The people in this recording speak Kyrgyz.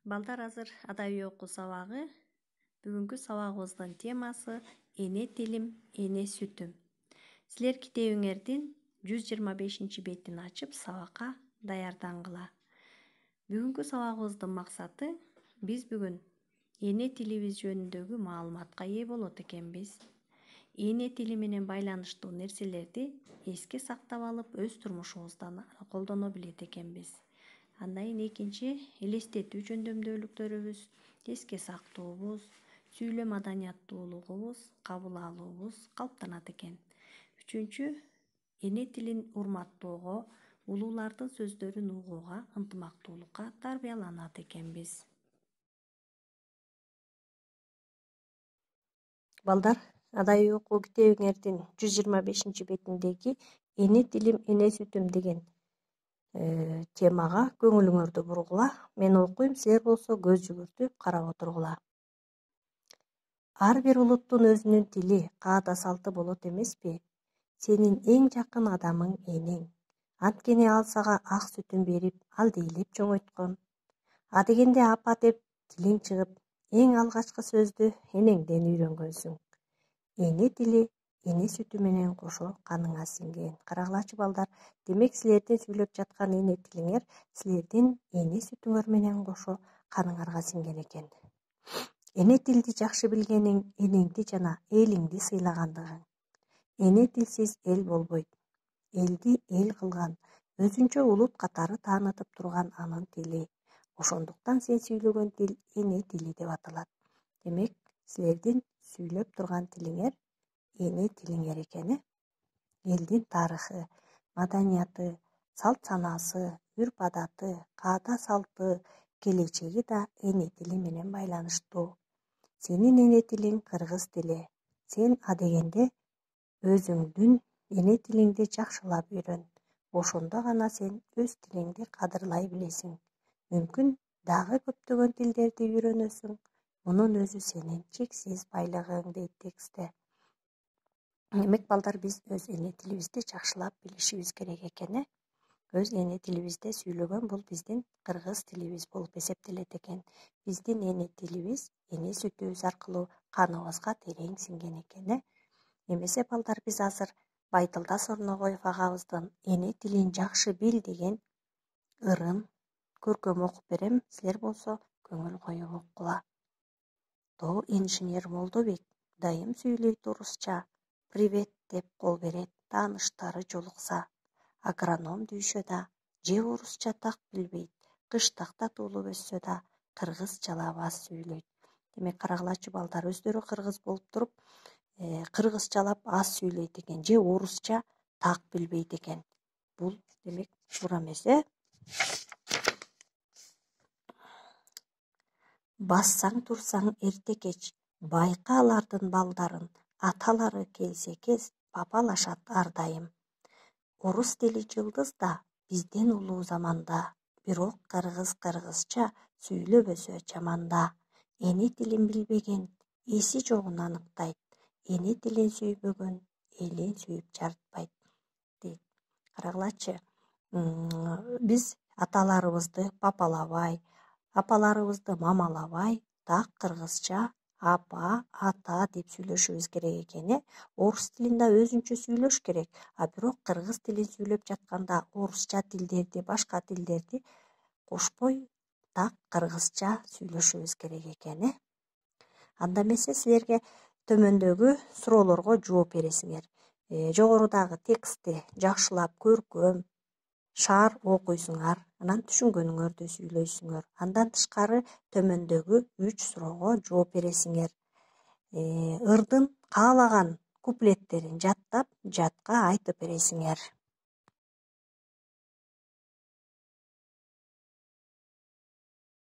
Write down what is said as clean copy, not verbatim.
Балдар азыр адабий окуу сабагы. Бүгүнкү сабагыбыздын темасы эне тилим, эне сүтүм. Силер китебиңердин 125 бетин ачып сабакка даярдангыла. Бүгүнкү сабагыбыздын максаты биз бүгүн эне тилибиз жөнүндөгү маалыматка ээ болот экенбиз. Эне тили менен байланыштуу нерселерди эске сактап алып өз турмушубузда колдоно билет экенбиз. Андан кийин экинчи элестетүү жөндөмдүүлүктөрүбүз, эске сактообуз, сүйлөм маданияттуулугубуз, кабыл алуубуз калыптанат экен. Үчүнчү эне тилин урматтоого, улуулардын сөздөрүн угууга, ынтымактуулукка тарбияланат экенбиз. Балдар, адабий окуу китебиңердин 125 бетиндеги эне тилим, эне сүтүм деген темага көңүлүңөрдү бургула. Мен окуйм, силер болсо көз жүгүртүп карап отургула. Ар бир улуттун өзүнүн тили, каада салты болот эмеспи? Сенин эң жакын адамың энең. Анткени ал сага ак сүтүн берип, алдейлеп чоңойткон. А дегенде апа деп тилиң чыгып, эң алгачкы сөздү энеңден үйрөнгөнсүң. Эне тили эне сүтү менен кошо каныңа сиңген. Карагылачы балдар, демек силердин сүйлөп жаткан эне тилиңер силердин эне сүтүңөр менен кошо каныңарга сиңген экен. Эне тилди жакшы билгениң энеңди жана элиңди сыйлагандыгың. Эне тилсиз эл болбойт. Элди эл кылган, өзүнчө улут катары таанытып турган анын тили. Ошондуктан сен сүйлөгөн тил эне тили деп аталат. Демек, силердин сүйлөп турган тилиңер эне тилиңер экен. Элдин тарыхы, маданияты, салт санаасы, үрп адаты, каада салты, келечеги да эне тили менен байланыштуу. Сенин эне тилиң кыргыз тили. Сен адегенде өзүңдүн эне тилиңди жакшылап үйрөн. Ошондо гана сен өз тилиңди кадырлай билесиң. Мүмкүн дагы көптөгөн тилдерди үйрөнөсүң. Мунун өзү сенин чексиз байлыгың дейт текстте. Демек балдар, биз өз эне тилибизди жакшылап билишибиз керек экен. Өз эне тилибизде сүйлөгөн бул биздин кыргыз тилибиз болуп эсептелет экен. Биздин эне тилибиз эне сүтүбүз аркылуу каныбызга терең сиңген экен. Эмесе балдар, биз азыр Байтылдас Орногоев агабыздын эне тилин жакшы бил деген ырын көркөм окуп берем. Силер болсо көңүл коюп окула. То инженер Молдобек дайым сүйлөйт орусча. Привет деп кол берет, тааныштары жолукса. Агроном дүйшө да, же орусча так билбейт. Кыштакта туулуп өссө да, кыргызчалап аз сүйлөйт. Демек, карагылачы балдар, өздөрү кыргыз болуп туруп, кыргызчалап аз сүйлөйт экен, же орусча так билбейт экен. Бул демек туура эмес. Бассаң турсаң эрте кеч, байка алардын балдарын, аталары келсе кез папалашат ар дайым. Орус тили жылдыз да бизден улуу заманда, бирок кыргызча сүйлөбөсө чаманда. Эне тилин билбеген эси жогун аныктайт. Эне тилин сүйбөгөн элин сүйүп жарытпайт дейт. Карагылачы, биз аталарыбызды папалабай, апаларыбызды мамалабай, так кыргызча апа, ата деп сүйлөшүбүз керек экен. Орус тилин да өзүнчө сүйлөш керек. А бирок кыргыз тилин сүйлөп жатканда орусча тилдерди, башка тилдерди кошпой, так кыргызча сүйлөшүбүз керек экен. Анда эмесе силерге төмөндөгү суроолорго жооп бересиңер. Жогорудагы текстти жакшылап көркөм, шаар окуйсуңар, анан түшүнгөнүңөрдү сүйлөйсүңөр. Андан тышкары төмөндөгү 3 суроого жооп бересиңер. Ырдын каалаган куплеттерин жаттап, жатка айтып бересиңер.